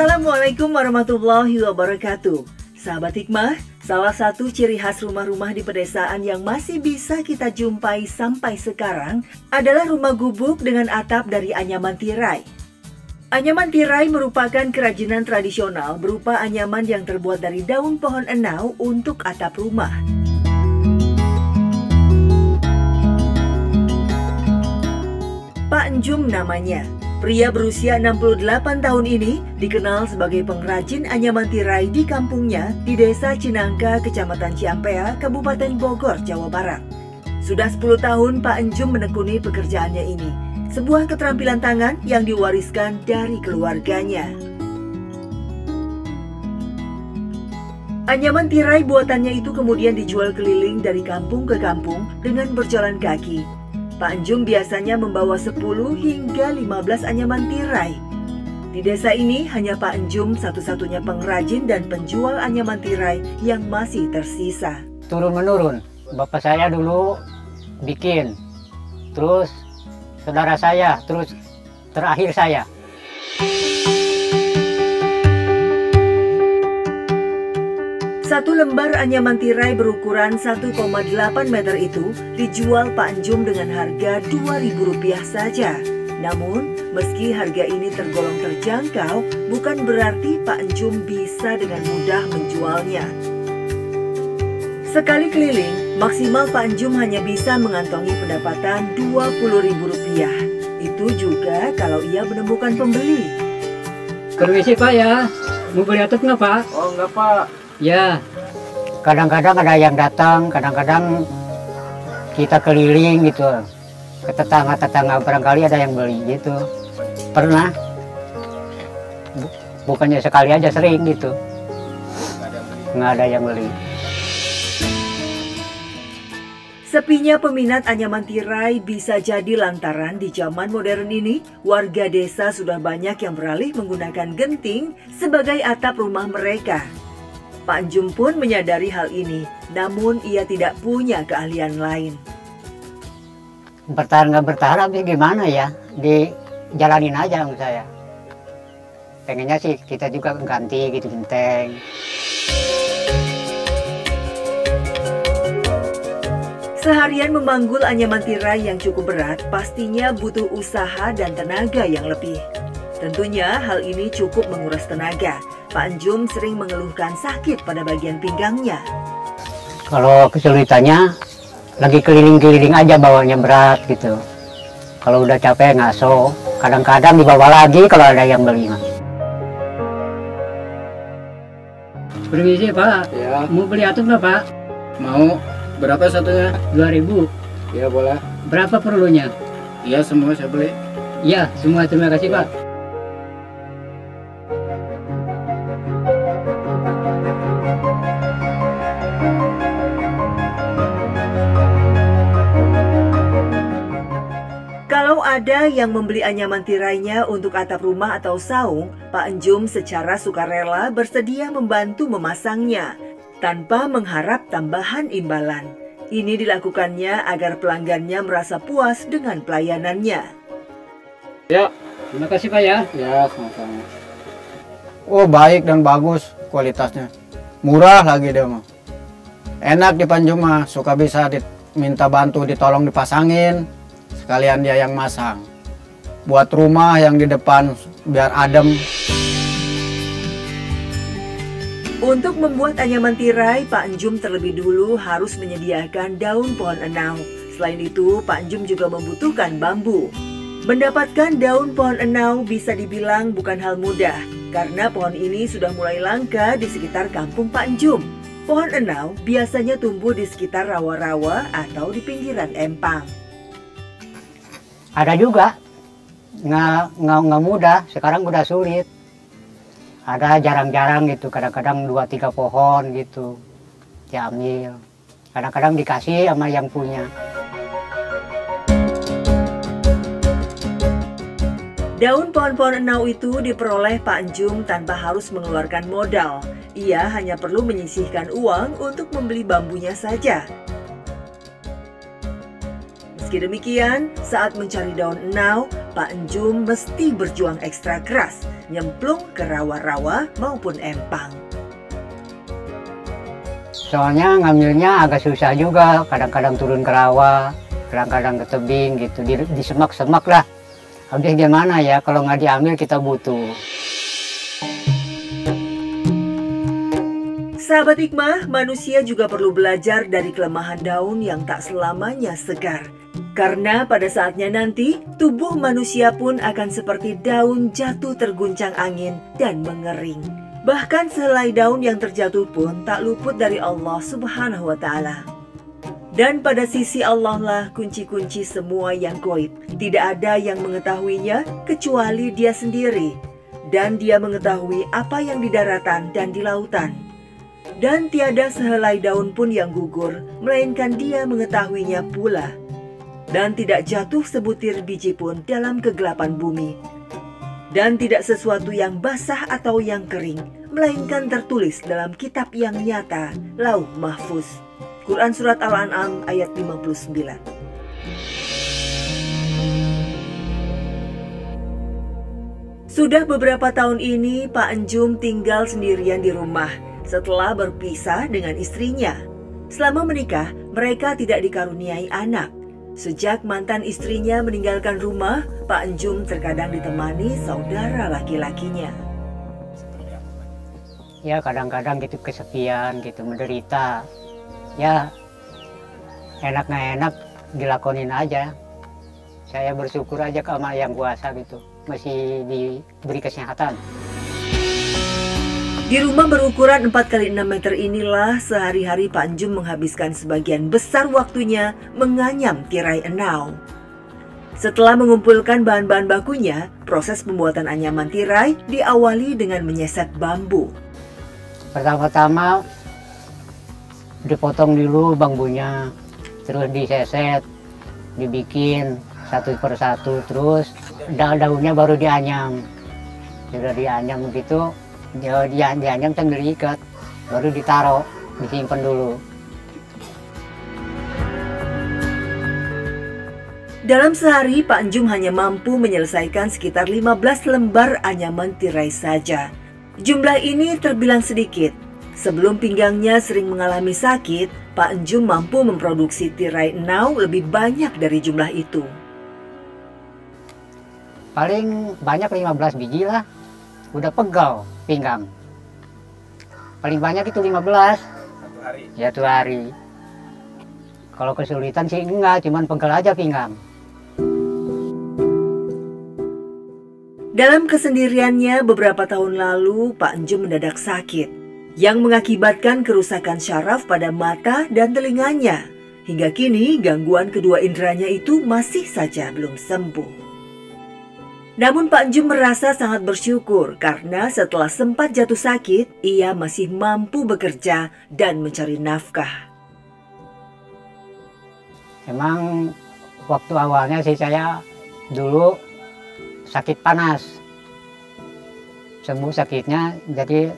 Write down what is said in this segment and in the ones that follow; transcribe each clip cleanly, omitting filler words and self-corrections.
Assalamualaikum warahmatullahi wabarakatuh. Sahabat Hikmah, salah satu ciri khas rumah-rumah di pedesaan yang masih bisa kita jumpai sampai sekarang adalah rumah gubuk dengan atap dari anyaman tirai. Anyaman tirai merupakan kerajinan tradisional berupa anyaman yang terbuat dari daun pohon enau untuk atap rumah. Pak Enjum namanya. Pria berusia 68 tahun ini dikenal sebagai pengrajin anyaman tirai di kampungnya di Desa Cinangka, Kecamatan Ciampea, Kabupaten Bogor, Jawa Barat. Sudah 10 tahun Pak Enjum menekuni pekerjaannya ini, sebuah keterampilan tangan yang diwariskan dari keluarganya. Anyaman tirai buatannya itu kemudian dijual keliling dari kampung ke kampung dengan berjalan kaki. Pak Enjum biasanya membawa 10 hingga 15 anyaman tirai. Di desa ini hanya Pak Enjum satu-satunya pengrajin dan penjual anyaman tirai yang masih tersisa. Turun-menurun, bapak saya dulu bikin, terus saudara saya, terus terakhir saya. Satu lembar anyaman tirai berukuran 1,8 meter itu dijual Pak Enjum dengan harga Rp2.000 saja. Namun, meski harga ini tergolong terjangkau, bukan berarti Pak Enjum bisa dengan mudah menjualnya. Sekali keliling, maksimal Pak Enjum hanya bisa mengantongi pendapatan Rp20.000. Itu juga kalau ia menemukan pembeli. Permisi Pak ya, mau beli atap nggak Pak? Oh enggak Pak. Ya, Kadang-kadang ada yang datang, kadang-kadang kita keliling gitu. Ke tetangga-tetangga barangkali ada yang beli gitu. Pernah. Bukannya sekali aja, sering gitu. Nggak ada yang beli. Sepinya peminat anyaman tirai bisa jadi lantaran di zaman modern ini, warga desa sudah banyak yang beralih menggunakan genting sebagai atap rumah mereka. Pak Enjum pun menyadari hal ini, namun ia tidak punya keahlian lain. Bertahan nggak bertahan, tapi gimana ya? Dijalanin aja sama saya. Pengennya sih kita juga ganti gitu genteng. Seharian memanggul anyaman tirai yang cukup berat pastinya butuh usaha dan tenaga yang lebih. Tentunya hal ini cukup menguras tenaga. Pak Enjum sering mengeluhkan sakit pada bagian pinggangnya. Kalau kesulitannya, lagi keliling-keliling aja bawanya berat gitu. Kalau udah capek ngaso, kadang-kadang dibawa lagi kalau ada yang beli. permisi Pak. Ya. Mau beli atap nggak Pak? Mau. Berapa satunya? 2.000. Ya boleh. Berapa perlunya? Iya semua saya beli. Ya, semua terima kasih Pak. Kalau ada yang membeli anyaman tirainya untuk atap rumah atau saung, Pak Enjum secara sukarela bersedia membantu memasangnya, tanpa mengharap tambahan imbalan. Ini dilakukannya agar pelanggannya merasa puas dengan pelayanannya. Ya. Terima kasih Pak ya. Ya sama-sama. Oh baik dan bagus kualitasnya. Murah lagi dia mah. Enak di Pak Enjum mah, suka bisa diminta bantu ditolong dipasangin. Sekalian dia yang masang. Buat rumah yang di depan biar adem. Untuk membuat anyaman tirai, Pak Enjum terlebih dulu harus menyediakan daun pohon enau. Selain itu, Pak Enjum juga membutuhkan bambu. Mendapatkan daun pohon enau bisa dibilang bukan hal mudah, karena pohon ini sudah mulai langka di sekitar kampung Pak Enjum. Pohon enau biasanya tumbuh di sekitar rawa-rawa atau di pinggiran empang. Ada juga, nggak mudah, sekarang udah sulit. Ada jarang-jarang gitu, kadang-kadang 2-3 pohon gitu, diambil. Kadang-kadang dikasih sama yang punya. Daun pohon-pohon enau itu diperoleh Pak Enjum tanpa harus mengeluarkan modal. Ia hanya perlu menyisihkan uang untuk membeli bambunya saja. Meski demikian, saat mencari daun enau, Pak Enjum mesti berjuang ekstra keras. nyemplung ke rawa-rawa maupun empang. Soalnya ngambilnya agak susah juga, kadang-kadang turun ke rawa, kadang-kadang ke tebing gitu, di semak-semak lah. Habis gimana ya, kalau nggak diambil kita butuh. Sahabat hikmah, manusia juga perlu belajar dari kelemahan daun yang tak selamanya segar. Karena pada saatnya nanti, tubuh manusia pun akan seperti daun jatuh terguncang angin dan mengering. Bahkan sehelai daun yang terjatuh pun tak luput dari Allah Subhanahu wa Ta'ala. Dan pada sisi Allah lah kunci-kunci semua yang gaib. Tidak ada yang mengetahuinya kecuali Dia sendiri. Dan Dia mengetahui apa yang di daratan dan di lautan. Dan tiada sehelai daun pun yang gugur, melainkan Dia mengetahuinya pula. Dan tidak jatuh sebutir biji pun dalam kegelapan bumi. Dan tidak sesuatu yang basah atau yang kering, melainkan tertulis dalam kitab yang nyata, Lauh Mahfuz. Quran Surat Al-An'am ayat 59. Sudah beberapa tahun ini Pak Enjum tinggal sendirian di rumah setelah berpisah dengan istrinya. Selama menikah, mereka tidak dikaruniai anak. Sejak mantan istrinya meninggalkan rumah, Pak Enjum terkadang ditemani saudara laki-lakinya. Ya kadang-kadang gitu kesepian gitu, menderita. Ya enak nggak enak dilakonin aja. Saya bersyukur aja ke sama yang kuasa gitu, masih diberi kesehatan. Di rumah berukuran 4x6 meter inilah sehari-hari Pak Enjum menghabiskan sebagian besar waktunya menganyam tirai enau. Setelah mengumpulkan bahan-bahan bakunya, proses pembuatan anyaman tirai diawali dengan menyeset bambu. Pertama-tama dipotong dulu bambunya, terus diseset, dibikin satu persatu, terus daunnya baru dianyam. Sudah dianyam begitu, dianyam sambil diikat, baru ditaruh, disimpan dulu. Dalam sehari, Pak Enjum hanya mampu menyelesaikan sekitar 15 lembar anyaman tirai saja. Jumlah ini terbilang sedikit. Sebelum pinggangnya sering mengalami sakit, Pak Enjum mampu memproduksi tirai enau lebih banyak dari jumlah itu. Paling banyak 15 biji lah, udah pegal pinggang. Paling banyak itu 15. Satu hari. Ya 1 hari. Kalau kesulitan sih enggak, cuman pegal aja pinggang. Dalam kesendiriannya beberapa tahun lalu, Pak Enjum mendadak sakit yang mengakibatkan kerusakan syaraf pada mata dan telinganya. Hingga kini gangguan kedua inderanya itu masih saja belum sembuh. Namun Pak Enjum merasa sangat bersyukur karena setelah sempat jatuh sakit, ia masih mampu bekerja dan mencari nafkah. Emang waktu awalnya sih saya dulu sakit panas. Sembuh sakitnya, jadi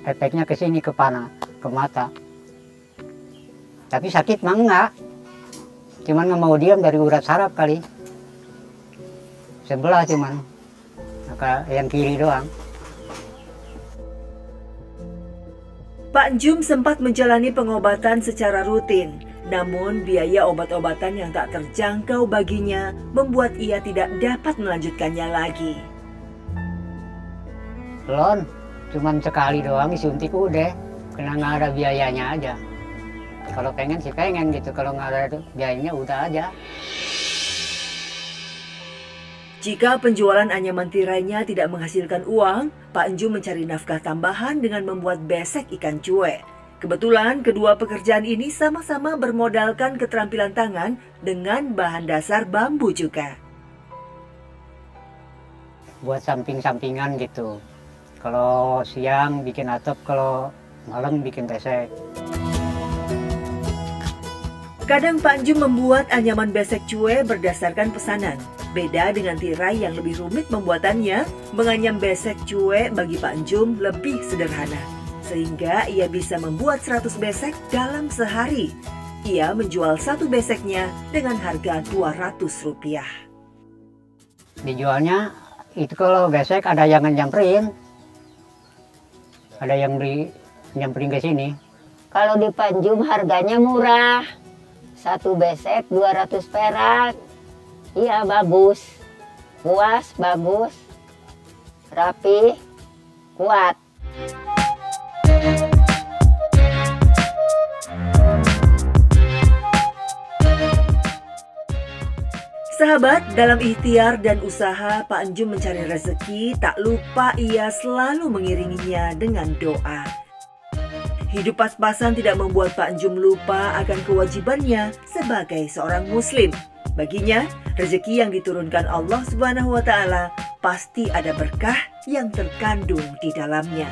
efeknya ke sini, ke mata. Tapi sakit mah enggak. Cuman nggak mau diam dari urat saraf kali. Sebelah cuman, yang kiri doang. Pak Enjum sempat menjalani pengobatan secara rutin, namun biaya obat-obatan yang tak terjangkau baginya membuat ia tidak dapat melanjutkannya lagi. Belum, cuman sekali doang disuntik udah, karena nggak ada biayanya aja. Kalau pengen sih pengen gitu, kalau nggak ada biayanya udah aja. Jika penjualan anyaman tirainya tidak menghasilkan uang, Pak Enjum mencari nafkah tambahan dengan membuat besek ikan cuek. Kebetulan kedua pekerjaan ini sama-sama bermodalkan keterampilan tangan dengan bahan dasar bambu juga. Buat samping-sampingan gitu. Kalau siang bikin atap, kalau malam bikin besek. Kadang Pak Enjum membuat anyaman besek cuek berdasarkan pesanan. Beda dengan tirai yang lebih rumit pembuatannya, menganyam besek cuek bagi Pak Enjum lebih sederhana. Sehingga ia bisa membuat 100 besek dalam sehari. Ia menjual satu beseknya dengan harga Rp200. Dijualnya Itu kalau besek ada yang nyamperin. Ada yang nyamperin ke sini. Kalau di Panjum harganya murah. 1 besek 200 perak. Iya, bagus. Puas, bagus. Rapi, kuat. Sahabat, dalam ikhtiar dan usaha Pak Enjum mencari rezeki, tak lupa ia selalu mengiringinya dengan doa. Hidup pas-pasan tidak membuat Pak Enjum lupa akan kewajibannya sebagai seorang muslim. Baginya, rezeki yang diturunkan Allah Subhanahu wa Ta'ala pasti ada berkah yang terkandung di dalamnya.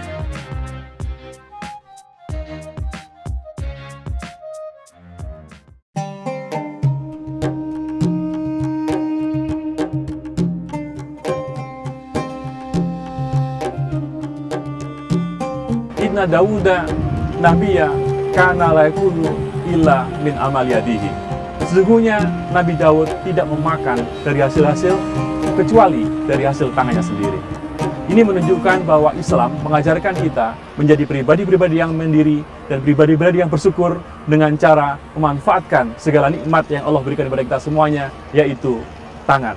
Inna Dawuda Nabiya kana la yakulu illa min amal yadihi. Sesungguhnya Nabi Daud tidak memakan dari hasil-hasil kecuali dari hasil tangannya sendiri. Ini menunjukkan bahwa Islam mengajarkan kita menjadi pribadi-pribadi yang mandiri dan pribadi-pribadi yang bersyukur dengan cara memanfaatkan segala nikmat yang Allah berikan kepada kita semuanya, yaitu tangan.